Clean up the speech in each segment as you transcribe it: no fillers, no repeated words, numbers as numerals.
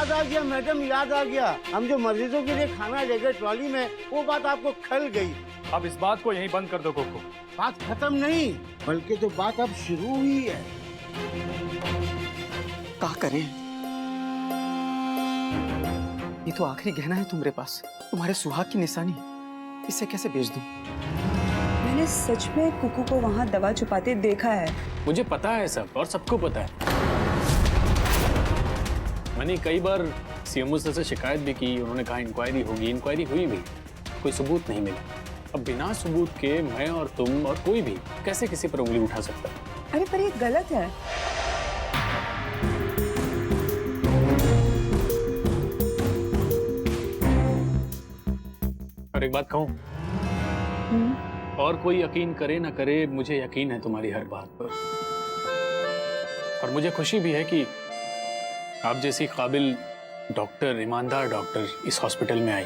याद आ गया मैडम, याद आ गया। हम जो मरीजों के लिए खाना ले गए ट्रॉली में, वो बात आपको खल गई। अब इस बात को यहीं बंद कर दो कोको। बात खत्म नहीं, बल्कि तो बात अब शुरू हुई है। क्या करें? ये तो आखिरी गहना है तुम्हारे पास, तुम्हारे सुहाग की निशानी है। इसे कैसे बेच दूं? मैंने सच में कुकू को वहाँ दवा छुपाते देखा है। मुझे पता है सब, और सबको पता है। मैंने कई बार सीएमओ से शिकायत भी की, उन्होंने कहा इंक्वायरी होगी, इंक्वायरी हुई भी, कोई सबूत नहीं मिला। अब बिना सबूत के मैं और तुम और कोई भी कैसे किसी पर उंगली उठा सकता है? अरे पर ये गलत है। और एक बात कहूं, और कोई यकीन करे ना करे, मुझे यकीन है तुम्हारी हर बात पर। और मुझे खुशी भी है कि आप जैसी काबिल डॉक्टर, ईमानदार डॉक्टर इस हॉस्पिटल में आई।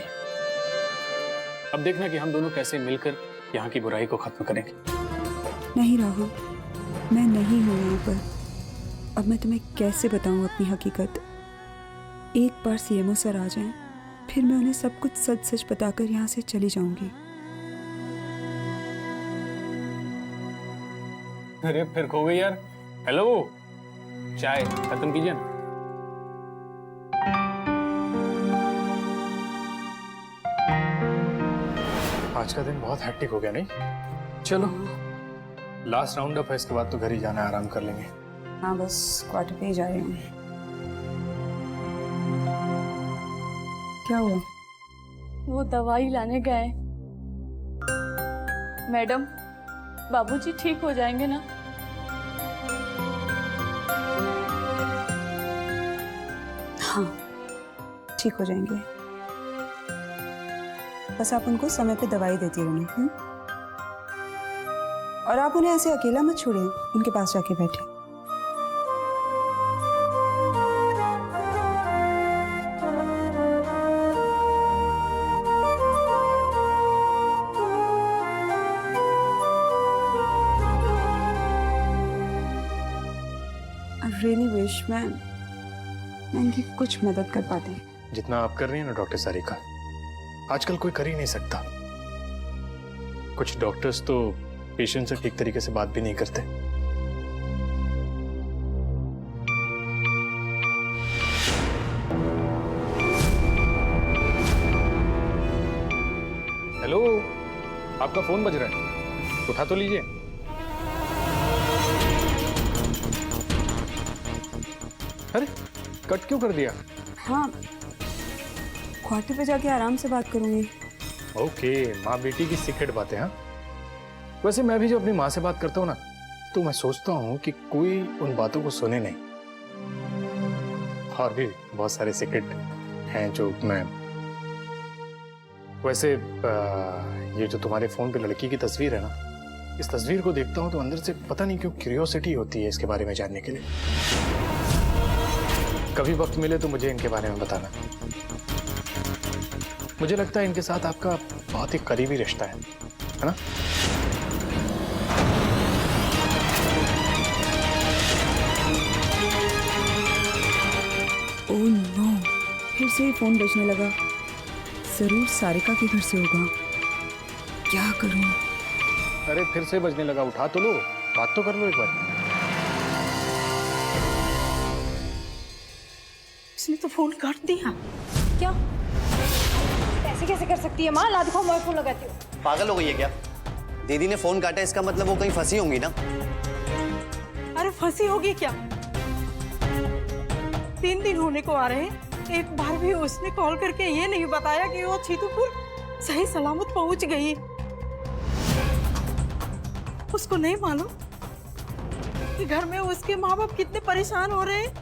अब देखना कि हम दोनों कैसे मिलकर यहाँ की बुराई को खत्म करेंगे। नहीं राहुल, मैं नहीं हूँ यहाँ पर। अब मैं तुम्हें कैसे बताऊँ अपनी हकीकत? एक बार सीएमओ सर आ जाएं, फिर मैं उन्हें सब कुछ सच सच बताकर यहाँ से चली जाऊंगी। अरे फिर खो गई यार। हेलो, चाय खत्म कीजिए ना। आज का दिन बहुत हैक्टिक हो गया नहीं? चलो लास्ट राउंड अप है, इसके बाद तो घर ही जाना है, आराम कर लेंगे। हाँ बस क्वार्टर पे ही जा रही हूँ। क्या हुआ? वो दवाई लाने गए। मैडम, बाबूजी ठीक हो जाएंगे ना? हाँ ठीक हो जाएंगे, बस आप उनको समय पे दवाई देती रहना। और आप उन्हें ऐसे अकेला मत छोड़िए, उनके पास जाके बैठे। I really wish मैं इनकी कुछ मदद कर पाती। जितना आप कर रही हैं ना डॉक्टर सारिका, आजकल कोई कर ही नहीं सकता। कुछ डॉक्टर्स तो पेशेंट से ठीक तरीके से बात भी नहीं करते। हेलो, आपका फोन बज रहा है, उठा तो लीजिए। अरे कट क्यों कर दिया? हाँ, क्वार्टर पे जाके आराम से बात करूंगी। ओके, माँ बेटी की सीक्रेट बातें। हाँ, वैसे मैं भी जब अपनी माँ से बात करता हूँ ना, तो मैं सोचता हूँ कि कोई उन बातों को सुने नहीं। और भी बहुत सारे सीक्रेट हैं जो मैं, वैसे ये जो तुम्हारे फोन पे लड़की की तस्वीर है ना, इस तस्वीर को देखता हूँ तो अंदर से पता नहीं क्यों क्यूरियोसिटी होती है इसके बारे में जानने के लिए। कभी वक्त मिले तो मुझे इनके बारे में बताना। मुझे लगता है इनके साथ आपका बहुत ही करीबी रिश्ता है ना? ओह नो, फिर से ही फोन बजने लगा। जरूर सारिका के घर से होगा। क्या करूं? अरे फिर से बजने लगा, उठा तो लो, बात तो कर लो एक बार। इसने तो फोन काट दिया। क्या? ऐसे कैसे कर सकती है माँ? ला दिखाओ, मैं फोन लगाती हूँ। पागल हो गई है क्या? दीदी ने फोन काटा, इसका मतलब वो कहीं फंसी होंगी ना। अरे फंसी होगी क्या? 3 दिन होने को आ रहे हैं, एक बार भी उसने कॉल करके ये नहीं बताया कि वो छीतूपुर सही सलामत पहुंच गई। उसको नहीं मालूम कि घर में उसके माँ बाप कितने परेशान हो रहे हैं।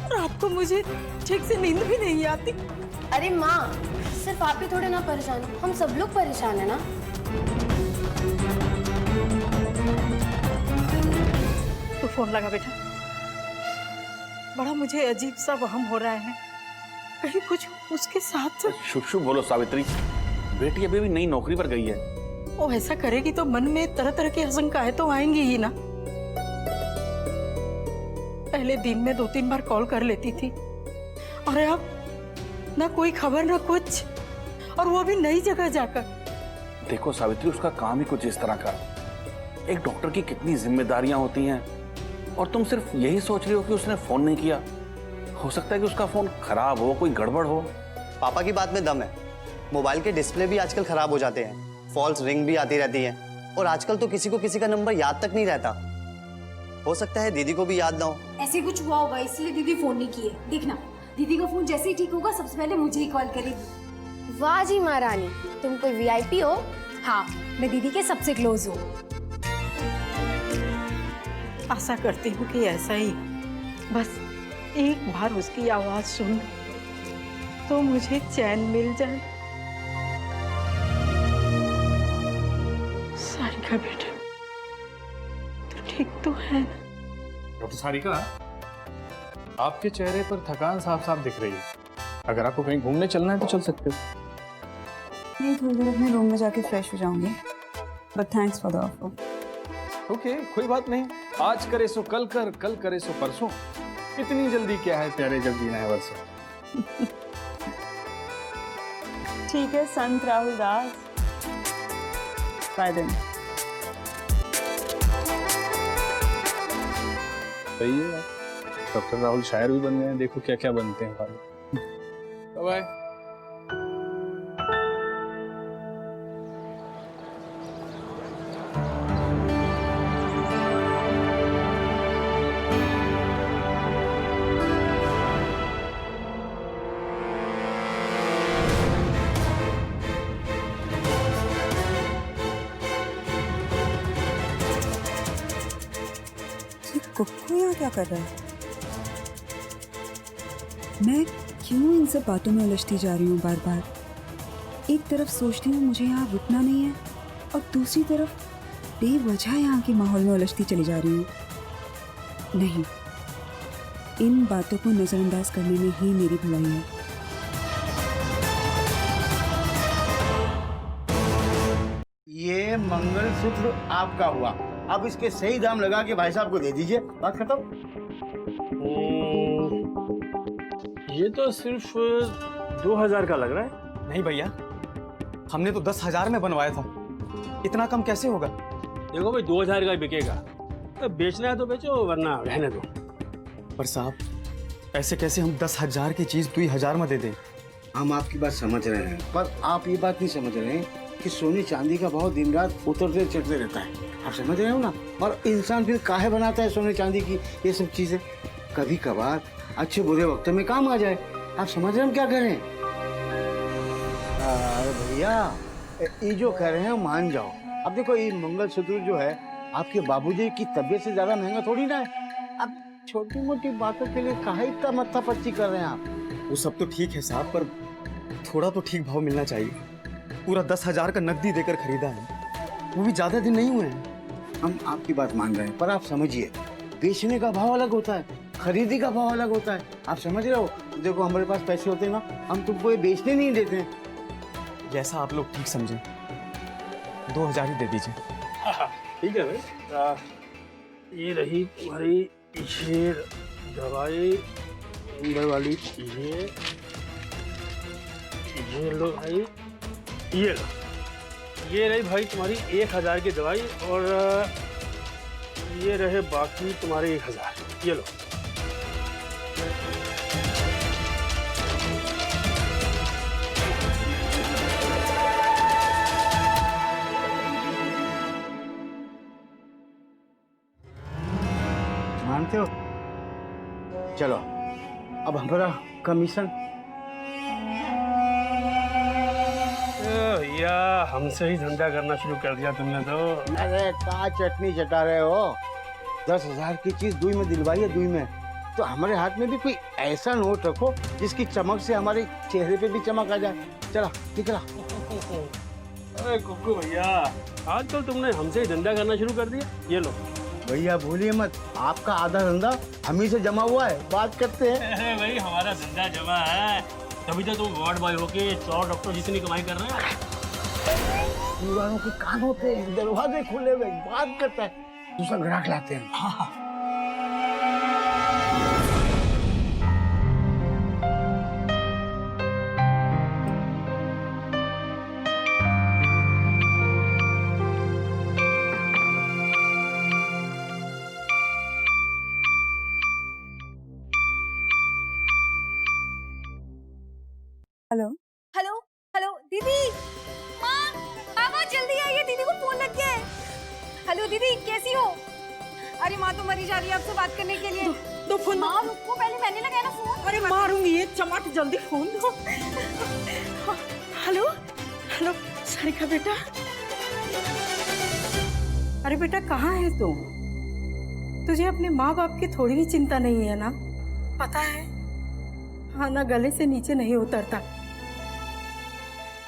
रात को मुझे ठीक से नींद भी नहीं आती। अरे माँ, सिर्फ आप ही थोड़े ना परेशान हो, हम सब लोग परेशान है ना। तो फोन लगा बेटा। बड़ा मुझे अजीब सा वहम हो रहा है, कहीं कुछ उसके साथ। शुभ शुभ बोलो सावित्री, बेटी अभी भी नई नौकरी पर गई है। वो ऐसा करेगी तो मन में तरह तरह की आशंकाएं तो आएंगी ही ना। पहले दिन में 2-3 बार कॉल कर लेती थी, और अब ना कोई खबर ना कुछ, और वो भी नई जगह जाकर। देखो सावित्री, उसका काम ही कुछ इस तरह का। एक डॉक्टर की कितनी जिम्मेदारियां होती हैं, और तुम सिर्फ यही सोच रही हो कि उसने फोन नहीं किया। हो सकता है कि उसका फोन खराब हो, कोई गड़बड़ हो। पापा की बात में दम है। मोबाइल के डिस्प्ले भी आजकल खराब हो जाते हैं, फॉल्स रिंग भी आती रहती है, और आजकल तो किसी को किसी का नंबर याद तक नहीं रहता। हो सकता है दीदी को भी याद ना हो। ऐसे कुछ हुआ होगा, इसलिए दीदी फोन नहीं किए। देखना, दीदी का फोन जैसे ही ठीक होगा सबसे पहले मुझे ही कॉल करेगी। वाह जी महारानी, तुम कोई वीआईपी हो। हाँ, मैं दीदी के सबसे क्लोज हूँ। आशा करती हूँ कि ऐसा ही, बस एक बार उसकी आवाज सुन लो तो मुझे चैन मिल जाए। सारिका बेटा, तो ठीक तो है ना? डॉक्टर सारिका, आपके चेहरे पर थकान साफ साफ दिख रही है। अगर आपको कहीं घूमने चलना है तो चल सकते हो। नहीं, थोड़ी देर अपने रूम में जाके फ्रेश हो जाऊंगी, but thanks for the offer. Okay, कोई बात नहीं। आज करे सो कल कर, कल करे सो परसों। इतनी जल्दी क्या है प्यारे, जब जीना है वर्षों। ठीक है संत राहुल दास, बाय देन। सही है, डॉक्टर राहुल शायर भी बन गए हैं। देखो क्या क्या बनते हैं। बाय। कुक्कू यहाँ क्या कर रहा है? मैं क्यों इन सब बातों में उलझती जा रही हूँ बार बार? एक तरफ सोचती हूँ मुझे यहाँ रुकना नहीं है, और दूसरी तरफ बेवजह यहाँ के माहौल में उलझती चली जा रही हूँ। नहीं, इन बातों को नजरअंदाज करने में ही मेरी भलाई है। ये मंगलसूत्र आपका हुआ। अब इसके सही दाम लगा के भाई साहब को दे दीजिए, बात खत्म। ये तो सिर्फ 2000 का लग रहा है। नहीं भैया, हमने तो 10,000 में बनवाया था, इतना कम कैसे होगा? देखो भाई, 2000 का ही बिकेगा। तो बेचना है तो बेचो, वरना रहने दो। पर साहब, ऐसे कैसे हम 10,000 की चीज 2000 में दे दें? हम आपकी बात समझ रहे हैं, पर आप ये बात नहीं समझ रहे हैं कि सोने चांदी का भाव दिन रात उतरते चढ़ते रहता है। आप समझ रहे हो ना? और इंसान फिर काहे बनाता है सोने चांदी की ये सब चीजें? कभी कभार अच्छे बुरे वक्त में काम आ जाए। आप समझ रहे हैं हम क्या करें? अरे भैया, ये जो कह रहे हैं मान जाओ। अब देखो, ये मंगलसूत्र जो है आपके बाबूजी की तबीयत से ज्यादा महंगा थोड़ी ना है। अब छोटी मोटी बातों के लिए काहे इतना मत्था पच्ची कर रहे हैं आप? वो सब तो ठीक है साहब, पर थोड़ा तो ठीक भाव मिलना चाहिए। पूरा 10,000 का नकदी देकर खरीदा है, वो भी ज्यादा दिन नहीं हुए हैं। हम आपकी बात मान रहे हैं, पर आप समझिए, बेचने का भाव अलग होता है, खरीदी का भाव अलग होता है। आप समझ रहे हो? देखो, हमारे पास पैसे होते ना, हम तुमको ये बेचने नहीं देते हैं। जैसा आप लोग ठीक समझे, 2000 ही दे दीजिए। ठीक है भाई। ये रही तुम्हारी ये दवाई अंदर वाली। ये लो भाई, ये लो। ये रही भाई तुम्हारी 1000 की दवाई, और ये रहे बाकी तुम्हारे 1000। ये लो। मानते हो? चलो, अब हमारा कमीशन। भैया, हमसे ही धंधा करना शुरू कर दिया तुमने तो। अरे कहाँ चटनी चटा रहे हो? 10,000 की चीज दुई में दिलवाई है, दुई में। तो हमारे हाथ में भी कोई ऐसा नोट रखो जिसकी चमक से हमारे चेहरे पे भी चमक आ जाए। चला दिखला। अरे कुक्कू भैया, आजकल तुमने हमसे ही धंधा करना शुरू कर दिया। ये लो भैया, भूलिए मत, आपका आधा धंधा हम ही से जमा हुआ है। बात करते हैं। अरे भाई, हमारा धंधा जमा है, तभी तो तुम वार्ड बॉय होके 100 डॉक्टर जितनी कमाई कर रहे हैं। दीवारों के कान होते हैं, दरवाजे खुले हुए, बात करता है, दूसरा ग्राहक लाते हैं। हेलो दीदी, कैसी हो? अरे माँ तो मरी जा रही है आपसे बात करने के लिए। दो फोन। माँ रुको, पहले मैंने लगाया ना फोन। अरे मारूंगी ये चमाट, जल्दी फोन दो। हेलो हेलो सारिका बेटा। अरे बेटा कहाँ है तू? तुझे अपने माँ बाप की थोड़ी भी चिंता नहीं है ना? पता है खाना गले से नीचे नहीं उतरता,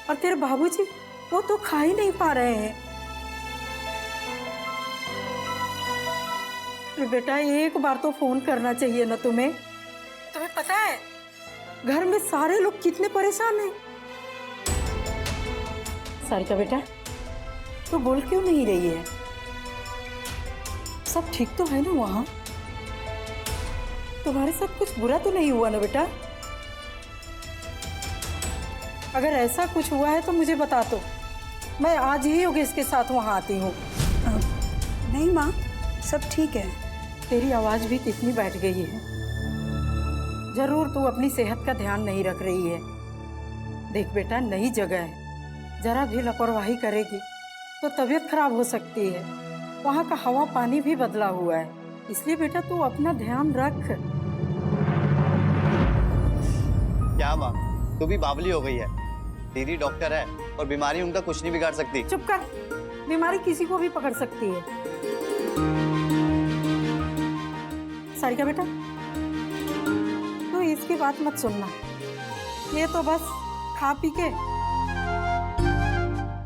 और तेरे बाबूजी वो तो खा ही नहीं पा रहे हैं। अरे बेटा एक बार तो फोन करना चाहिए ना तुम्हें। तुम्हें पता है घर में सारे लोग कितने परेशान हैं। सारिका बेटा तो बोल क्यों नहीं रही है? सब ठीक तो है ना वहाँ? तुम्हारे साथ कुछ बुरा तो नहीं हुआ ना बेटा? अगर ऐसा कुछ हुआ है तो मुझे बता दो, मैं आज ही योगेश के साथ वहाँ आती हूँ। नहीं माँ, सब ठीक है। तेरी आवाज भी कितनी बैठ गई है। जरूर तू अपनी सेहत का ध्यान नहीं रख रही है। देख बेटा नई जगह है, जरा भी लापरवाही करेगी तो तबीयत खराब हो सकती है। वहाँ का हवा पानी भी बदला हुआ है, इसलिए बेटा तू अपना ध्यान रख। क्या माँ, तू भी बावली हो गई है। दीदी डॉक्टर है और बीमारी उनका कुछ नहीं बिगाड़ सकती। चुप कर, बीमारी किसी को भी पकड़ सकती है। सारिका बेटा तो इसकी बात मत सुनना, ये तो बस खा पी के।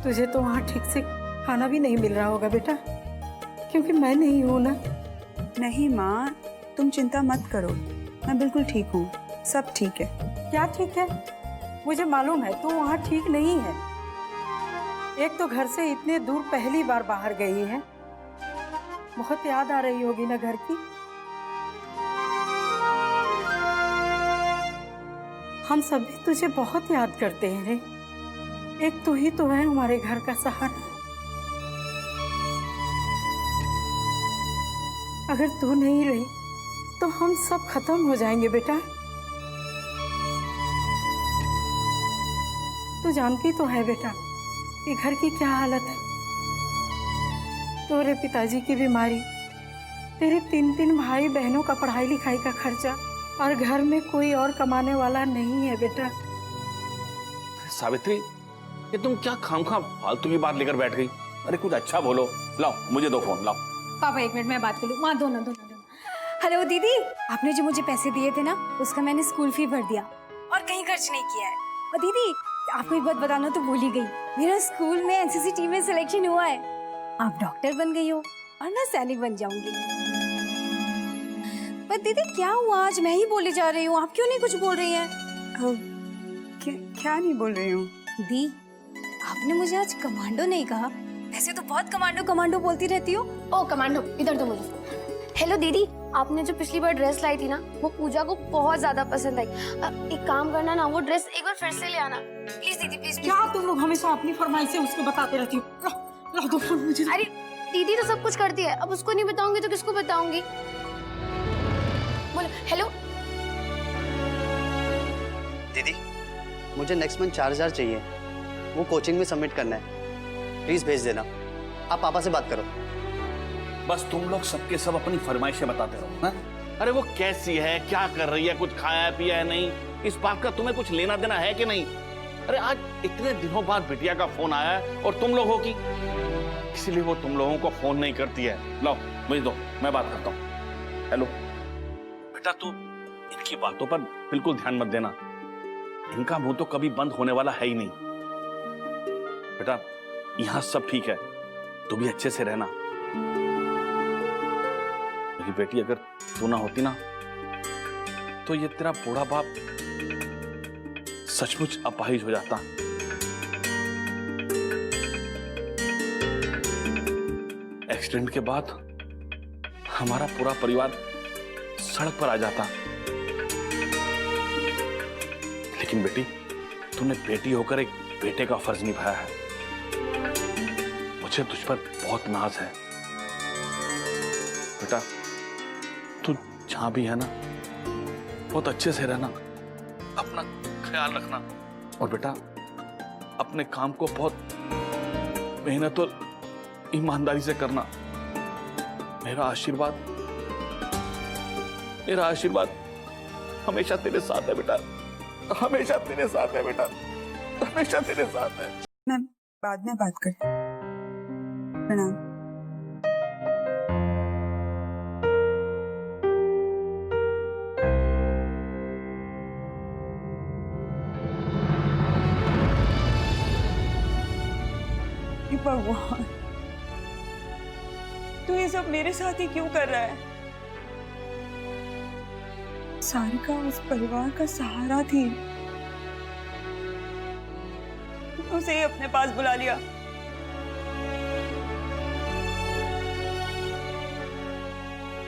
तुझे तो वहाँ ठीक से खाना भी नहीं मिल रहा होगा बेटा, क्योंकि मैं नहीं हूँ ना। नहीं माँ, तुम चिंता मत करो, मैं बिल्कुल ठीक हूँ, सब ठीक है। क्या ठीक है? मुझे मालूम है तू वहाँ ठीक नहीं है। एक तो घर से इतने दूर पहली बार बाहर गई है, बहुत याद आ रही होगी ना घर की। हम सभी तुझे बहुत याद करते हैं रे। एक तू ही तो है हमारे घर का सहारा। अगर तू नहीं रही तो हम सब खत्म हो जाएंगे बेटा। तू जानती तो है बेटा कि घर की क्या हालत है। तेरे पिताजी की बीमारी, तेरे 3 भाई बहनों का पढ़ाई लिखाई का खर्चा, और घर में कोई और कमाने वाला नहीं है बेटा। सावित्री, ये तुम क्या खामखा फालतू की बात लेकर बैठ गई? अरे कुछ अच्छा बोलो। लाओ मुझे दो फोन, लाओ। पापा 1 मिनट मैं बात कर लूँ। माँ दो ना। हेलो दीदी, आपने जो मुझे पैसे दिए थे ना, उसका मैंने स्कूल फी भर दिया और कहीं खर्च नहीं किया है। और दीदी आपको एक बात बताना तो भूल ही गई, मेरा स्कूल में एनसीसी टीम में सिलेक्शन हुआ है। आप डॉक्टर बन गई हो और मैं सैनिक बन जाऊंगी। पर दीदी क्या हुआ, आज मैं ही बोले जा रही हूँ, आप क्यों नहीं कुछ बोल रही हैं? क्या नहीं बोल रही हूँ? दी आपने मुझे आज कमांडो नहीं कहा, वैसे तो बहुत कमांडो बोलती रहती हो। ओ कमांडो, इधर तो मुझे। हेलो दीदी, आपने जो पिछली बार ड्रेस लाई थी ना, वो पूजा को बहुत ज्यादा पसंद आई। एक काम करना ना, वो ड्रेस एक बार फिर से ले आना प्लीज दीदी, प्लीज। क्या तुम लोग हमेशा अपनी फरमाइशें उसको बताते रहती हो? ला दो फोन मुझे। अरे दीदी तो सब कुछ करती है, अब उसको नहीं बताऊंगी तो किसको बताऊंगी? बोलो। हेलो दीदी, मुझे नेक्स्ट मंथ 4000 चाहिए, वो कोचिंग में सबमिट करना है, प्लीज भेज देना। आप पापा से बात करो। बस तुम लोग सबके सब अपनी फरमाइशें बताते रहो। हाँ? अरे वो कैसी है, क्या कर रही है, कुछ खाया पिया है नहीं, इस बात का तुम्हें कुछ लेना देना है कि नहीं? अरे आज इतने दिनों बाद बिटिया का फोन आया है और तुम लोगों की, इसलिए वो तुम लोगों को फोन नहीं करती है। लो मुझे दो, मैं बात करता हूँ। हेलो बेटा, तू इनकी बातों पर बिल्कुल ध्यान मत देना, इनका मुंह तो कभी बंद होने वाला है ही नहीं। बेटा यहाँ सब ठीक है, तू भी अच्छे से रहना। मेरी बेटी, अगर तू ना होती ना तो ये तेरा बूढ़ा बाप सचमुच अपाहिज हो जाता। एक्सीडेंट के बाद हमारा पूरा परिवार सड़क पर आ जाता। लेकिन बेटी, तूने बेटी होकर एक बेटे का फर्ज निभाया है। मुझे तुझ पर बहुत नाज है बेटा। तू जहां भी है ना, बहुत अच्छे से रहना, अपना ख्याल रखना, और बेटा अपने काम को बहुत मेहनत और ईमानदारी से करना। मेरा आशीर्वाद हमेशा तेरे साथ है बेटा, हमेशा तेरे साथ है बेटा, हमेशा तेरे साथ है। मैं बाद में बात करती हूँ। प्रणाम। हे भगवान, तू ये सब मेरे साथ ही क्यों कर रहा है? सारिका उस परिवार का सहारा थी, उसे ही अपने पास बुला लिया।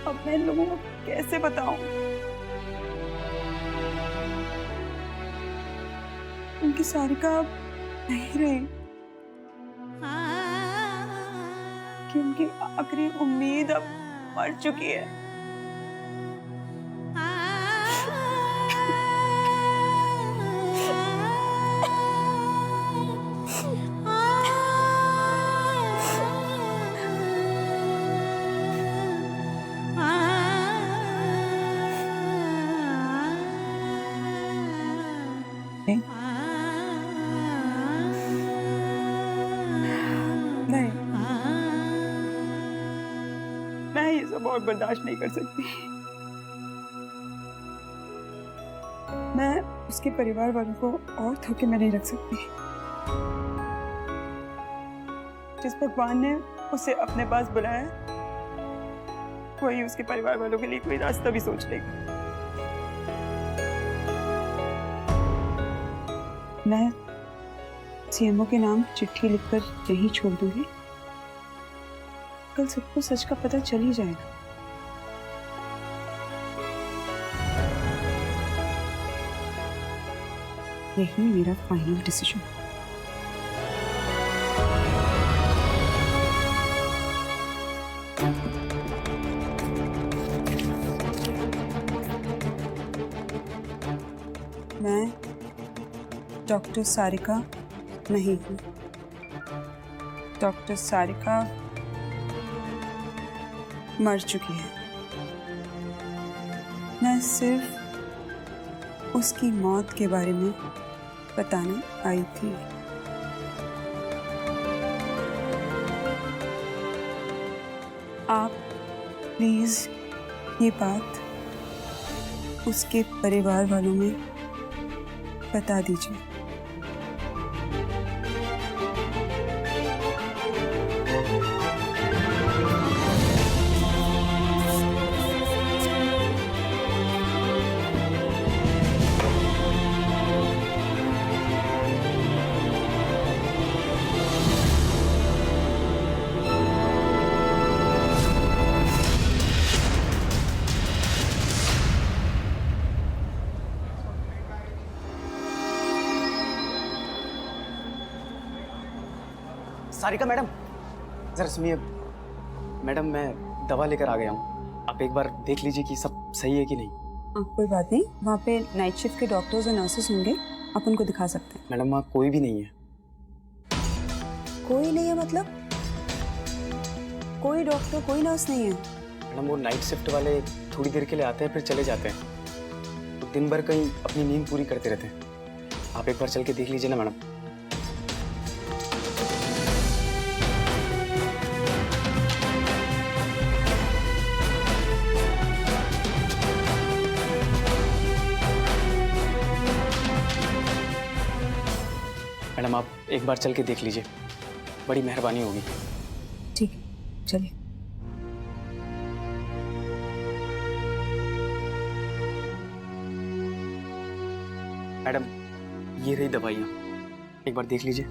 अब मैं इन लोगों को कैसे बताऊं? उनकी सारिका अब नहीं रही, कि उनकी आखिरी उम्मीद अब मर चुकी है। नहीं, मैं ये सब और बर्दाश्त नहीं कर सकती। मैं उसके परिवार वालों को और धोखे में नहीं रख सकती। जिस भगवान ने उसे अपने पास बुलाया, वही उसके परिवार वालों के लिए कोई रास्ता भी सोच लेगा। मैं सीएमओ के नाम चिट्ठी लिखकर यहीं छोड़ दूंगी। कल सबको सच का पता चल ही जाएगा। यही मेरा फाइनल डिसीजन। मैं डॉक्टर सारिका नहीं हूँ। डॉक्टर सारिका मर चुकी है। मैं सिर्फ उसकी मौत के बारे में बताने आई थी। आप प्लीज ये बात उसके परिवार वालों में बता दीजिए। सारिका मैडम, जरा सुनिए। मैडम, मैं दवा लेकर आ गया हूँ, आप एक बार देख लीजिए कि सब सही है कि नहीं। कोई बात नहीं, वहाँ पे नाइट शिफ्ट के डॉक्टर्स और नर्सेस होंगे, आप उनको दिखा सकते हैं। मैडम, वहाँ कोई भी नहीं है। कोई नहीं है मतलब? कोई डॉक्टर, कोई नर्स नहीं है? मैडम, वो नाइट शिफ्ट वाले थोड़ी देर के लिए आते हैं फिर चले जाते हैं, तो दिन भर कहीं अपनी नींद पूरी करते रहते हैं। आप एक बार चल के देख लीजिए ना मैडम। मैडम, आप एक बार चल के देख लीजिए, बड़ी मेहरबानी होगी। ठीक है, चलिए। मैडम, ये रही दवाइयाँ, एक बार देख लीजिए।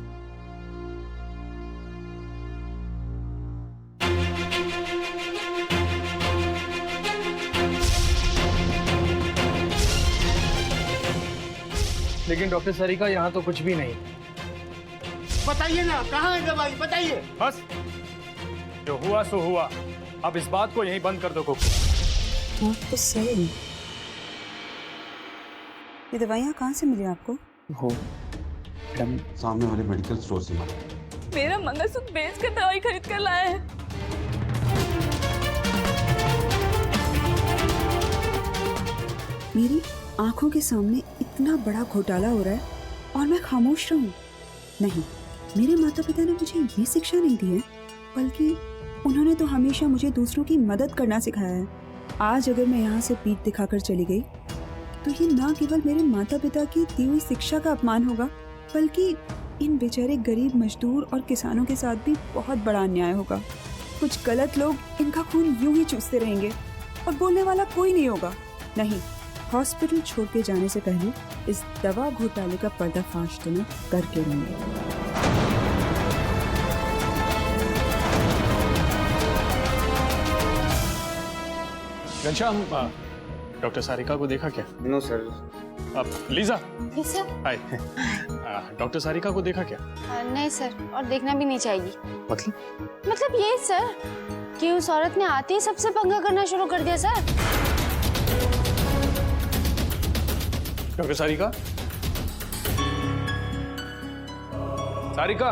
लेकिन डॉक्टर सारिका, यहाँ तो कुछ भी नहीं। बताइए ना, कहाँ है दवाई, बताइए। बस, जो हुआ सो हुआ। अब इस बात को यहीं बंद कर दो कुक। बात तो सही। ये दवाइयाँ कहाँ से मिली आपको? हो मैडम, सामने वाले मेडिकल स्टोर से मिला। मेरा मंगलसूत्र बेच कर दवाई खरीद कर लाया है। मेरी आंखों के सामने इतना बड़ा घोटाला हो रहा है और मैं खामोश रहूं? नहीं, मेरे माता पिता ने मुझे ये शिक्षा नहीं दी है, बल्कि उन्होंने तो हमेशा मुझे दूसरों की मदद करना सिखाया है। आज अगर मैं यहाँ से पीठ दिखाकर चली गई तो ये ना केवल मेरे माता पिता की दी हुई शिक्षा का अपमान होगा, बल्कि इन बेचारे गरीब मजदूर और किसानों के साथ भी बहुत बड़ा अन्याय होगा। कुछ गलत लोग इनका खून यूं ही चूसते रहेंगे और बोलने वाला कोई नहीं होगा। नहीं, हॉस्पिटल छोड़ के जाने से पहले इस दवा घोटाले का पर्दाफाश तो मैं करके रहूंगी। घनश्याम, डॉक्टर सारिका को देखा क्या? No sir. अब Lisa, sir hi. Doctor Sarika को देखा क्या? नहीं सर, और देखना भी नहीं चाहिए। मतलब ये सर कि उस औरत ने आते ही सबसे पंगा करना शुरू कर दिया सर। डॉक्टर सारिका, सारिका,